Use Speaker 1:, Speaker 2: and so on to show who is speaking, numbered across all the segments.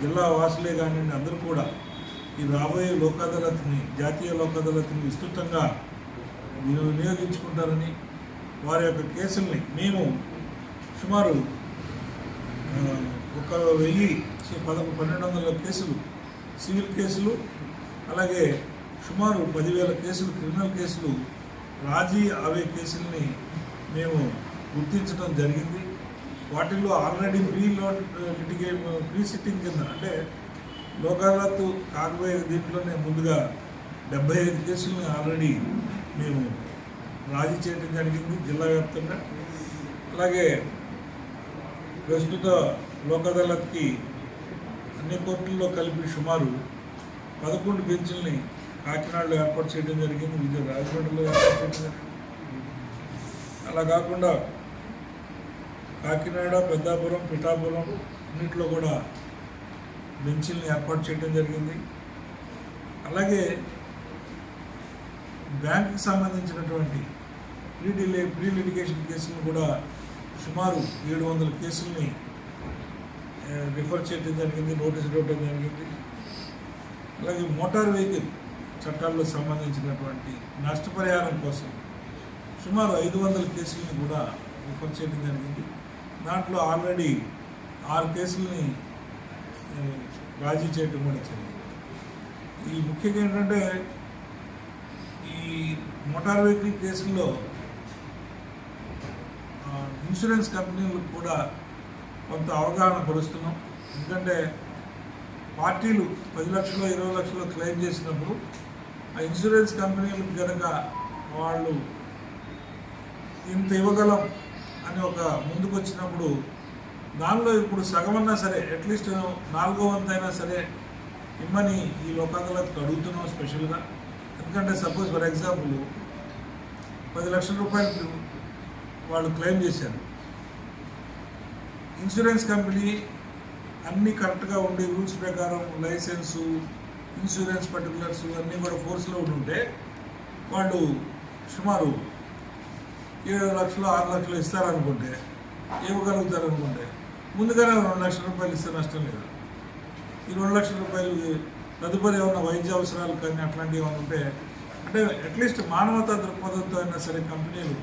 Speaker 1: జిల్లా వాసులే కానివ్వండి అందరూ కూడా ఈ రాబోయే లోక్ అదాలత్ని, జాతీయ లోక్ అదాలత్ని విస్తృతంగా వినియోగించుకుంటారని, వారి యొక్క కేసుల్ని మేము సుమారు 1200 కేసులు సివిల్ కేసులు, అలాగే సుమారు 10,000 కేసులు క్రిమినల్ కేసులు, రాజీ అవే కేసుల్ని మేము గుర్తించడం జరిగింది. వాటిల్లో ఆల్రెడీ ప్రీ సిట్టింగ్ కింద అంటే లోక్ అదాలత్ కాకపోయే దీంట్లోనే ముందుగా 75 కేసులని ఆల్రెడీ మేము రాజీ చేయడం జరిగింది జిల్లా వ్యాప్తంగా. అలాగే ప్రస్తుత లోక్ అదాలత్కి అన్ని కోర్టుల్లో కలిపి సుమారు 11 బెంచ్ల్ని కాకినాడలో ఏర్పాటు చేయడం జరిగింది, రాజమండ్రిలో ఏర్పాటు చేయడం జరిగింది. అలా కాకుండా కాకినాడ, పెద్దాపురం, పిఠాపురం అన్నింటిలో కూడా బెంచ్ల్ని ఏర్పాటు చేయడం జరిగింది. అలాగే బ్యాంకుకి సంబంధించినటువంటి ప్రీ లిటిగేషన్ కేసులను కూడా సుమారు 700 కేసుల్ని రిఫర్ చేయడం జరిగింది, నోటీసులు ఇవ్వడం జరిగింది. అలాగే మోటార్ వెహికల్ చట్టాల్లో సంబంధించినటువంటి నష్టపరిహారం కోసం సుమారు 500 కేసులని కూడా రిఫర్ చేయడం జరిగింది. దాంట్లో ఆల్రెడీ 6 కేసులని రాజీ చేయడం కూడా జరిగింది. ఈ ముఖ్యంగా ఏంటంటే ఈ మోటార్ వెహికల్ కేసుల్లో ఇన్సూరెన్స్ కంపెనీలకు కూడా కొంత అవగాహన పరుస్తున్నాం. ఎందుకంటే పార్టీలు 10 లక్షలు 20 లక్షలు క్లెయిమ్ చేసినప్పుడు ఆ ఇన్సూరెన్స్ కంపెనీలకు కనుక వాళ్ళు ఇంత ఇవ్వగలం అని ఒక ముందుకు వచ్చినప్పుడు దానిలో ఇప్పుడు సగమన్నా సరే అట్లీస్ట్ 4వ వంతు అయినా సరే ఇమ్మని ఈ లోక్ అదాలత్కి అడుగుతున్నాం స్పెషల్గా. ఎందుకంటే సపోజ్ ఫర్ ఎగ్జాంపుల్ 10 లక్షల రూపాయలు వాళ్ళు క్లెయిమ్ చేశారు, ఇన్సూరెన్స్ కంపెనీ అన్నీ కరెక్ట్గా ఉండి రూల్స్ ప్రకారం లైసెన్సు, ఇన్సూరెన్స్ పర్టికులర్స్ అన్నీ కూడా ఫోర్స్లో ఉంటే వాళ్ళు సుమారు 7 లక్షలు 6 లక్షలు ఇస్తారనుకుంటే, ఇవ్వగలుగుతారనుకుంటే ముందుగానే 2 లక్షల రూపాయలు ఇస్తే నష్టం లేదు. ఈ 2 లక్షల రూపాయలు తదుపరి ఏమైనా వైద్య అవసరాలు కానీ అట్లాంటివి ఏమైనా ఉంటే అంటే అట్లీస్ట్ మానవతా దృక్పథంతో అయినా సరే కంపెనీలు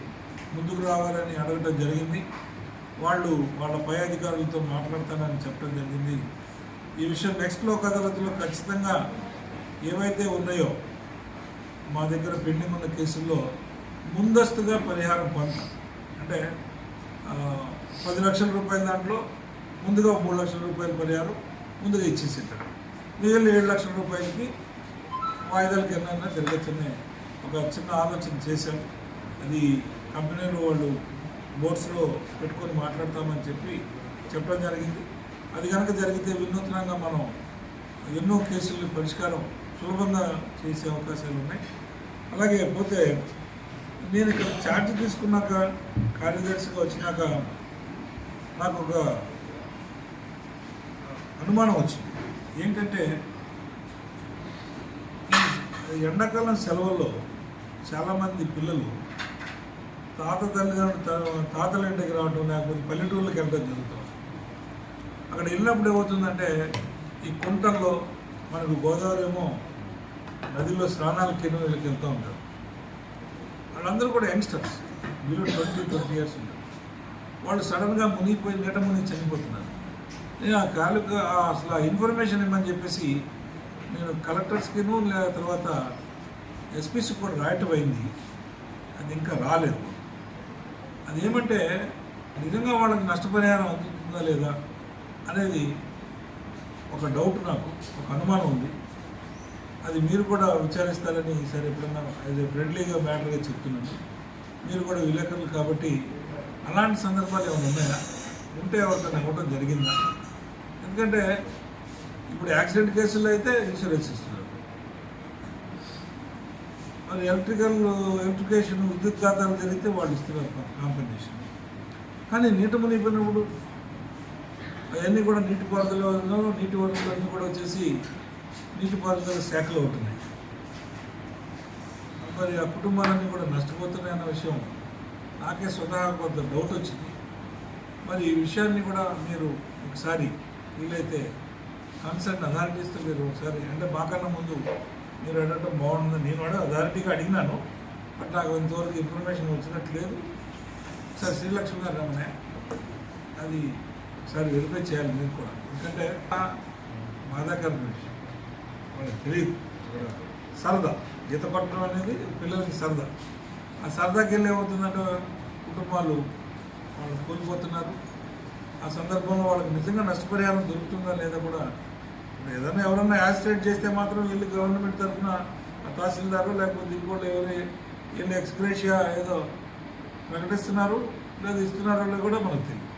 Speaker 1: ముందుకు రావాలని అడగటం జరిగింది. వాళ్ళు వాళ్ళ పై అధికారులతో మాట్లాడతానని చెప్పడం జరిగింది. ఈ విషయం నెక్స్ట్ లోక్ అదాలత్లో ఖచ్చితంగా ఏవైతే ఉన్నాయో మా దగ్గర పెండింగ్ ఉన్న కేసుల్లో ముందస్తుగా పరిహారం కొంత అంటే 10 లక్షల రూపాయల దాంట్లో ముందుగా 3 లక్షల రూపాయల పరిహారం ముందుగా ఇచ్చేసేటారు. మిగిలిన 7 లక్షల రూపాయలకి వాయిదాలకి ఎన్నైనా తిరగచ్చనే ఒక చిన్న ఆలోచన చేశాం. అది కంపెనీలు వాళ్ళు బోర్డ్స్లో పెట్టుకొని మాట్లాడతామని చెప్పడం జరిగింది. అది కనుక జరిగితే వినూత్నంగా మనం ఎన్నో కేసుల పరిష్కారం సులభంగా చేసే అవకాశాలు ఉన్నాయి. అలాగే పోతే నేను ఇక్కడ ఛార్జ్ తీసుకున్నాక కార్యదర్శిగా వచ్చినాక నాకు ఒక అనుమానం వచ్చింది. ఏంటంటే ఈ ఎండాకాలం సెలవుల్లో చాలామంది పిల్లలు తాతల ఇంటికి రావడం, లేకపోతే పల్లెటూళ్ళకి వెళ్ళడం జరుగుతుంది. అక్కడ వెళ్ళినప్పుడు ఏమవుతుందంటే ఈ కుంటల్లో మనకు గోదావరి ఏమో నదిలో స్నానాలకి వెళ్తూ ఉంటారు. వాళ్ళందరూ కూడా యంగ్స్టర్స్, బిలో 20 years ఉంటారు. వాళ్ళు సడన్గా మునిగిపోయి నీట మునిగి చనిపోతున్నారు. నేను ఆ కాలుగా అసలు ఆ ఇన్ఫర్మేషన్ ఇవ్వమని చెప్పేసి నేను కలెక్టర్స్కిను తర్వాత ఎస్పీసీ కూడా రాయటం అయింది. అది ఇంకా రాలేదు. అదేమంటే నిజంగా వాళ్ళకి నష్టపరిహారం అందుతుందా లేదా అనేది ఒక డౌట్, నాకు ఒక అనుమానం ఉంది. అది మీరు కూడా విచారిస్తారని సరే ఎప్పుడన్నా అది ఫ్రెండ్లీగా మ్యాటర్గా చెప్తున్నాను. మీరు కూడా విలేకరులు కాబట్టి అలాంటి సందర్భాలు ఏమైనా ఉన్నాయా, ఉంటే ఎవరికైనా ఇవ్వడం జరిగిందా? ఎందుకంటే ఇప్పుడు యాక్సిడెంట్ కేసుల్లో అయితే ఇన్సూరెన్స్ ఇస్తున్నారు, మరి ఎలక్ట్రికేషన్ విద్యుత్ ఖాతాలు జరిగితే వాళ్ళు ఇస్తున్నారు కాంపెన్సేషన్. కానీ నీటి మునిగిపోయినప్పుడు అవన్నీ కూడా నీటిపారుదల అన్నీ కూడా వచ్చేసి నీటిపారుదల శాఖలో ఉంటున్నాయి. మరి ఆ కుటుంబాలన్నీ కూడా నష్టపోతున్నాయి అన్న విషయం నాకే స్వతహా కొంత డౌట్ వచ్చింది. మరి ఈ విషయాన్ని కూడా మీరు ఒకసారి వీలైతే కన్సర్న్ అథారిటీస్తో మీరు ఒకసారి అంటే మాకన్నా ముందు మీరు అడగటం బాగుంటుంది. నేను కూడా అథారిటీగా అడిగినాను, బట్ నాకు ఇంతవరకు ఇన్ఫర్మేషన్ వచ్చినట్లేదు. ఒకసారి శ్రీలక్ష్మి గారు రమ్మనే అది ఒకసారి వెరిఫై చేయాలి మీరు కూడా, ఎందుకంటే బాధాకరమైన విషయం. వాళ్ళకి తెలియదు సరదా ఈత కొట్టడం అనేది పిల్లలకి సరదా. ఆ సరదాకి వెళ్ళి ఏమవుతుందంటే కుటుంబాలు వాళ్ళు కోల్పోతున్నారు. ఆ సందర్భంలో వాళ్ళకి నిజంగా నష్టపరిహారం దొరుకుతుందా లేదా కూడా, ఏదైనా ఎవరన్నా యాక్సిడెంట్ చేస్తే మాత్రం వీళ్ళు గవర్నమెంట్ తరఫున తహసీల్దారు లేకపోతే ఇంకోటి వీళ్ళు ఎక్స్గ్రేషియా ఏదో ప్రకటిస్తున్నారు లేదా ఇస్తున్నారో కూడా మనకు తెలియదు.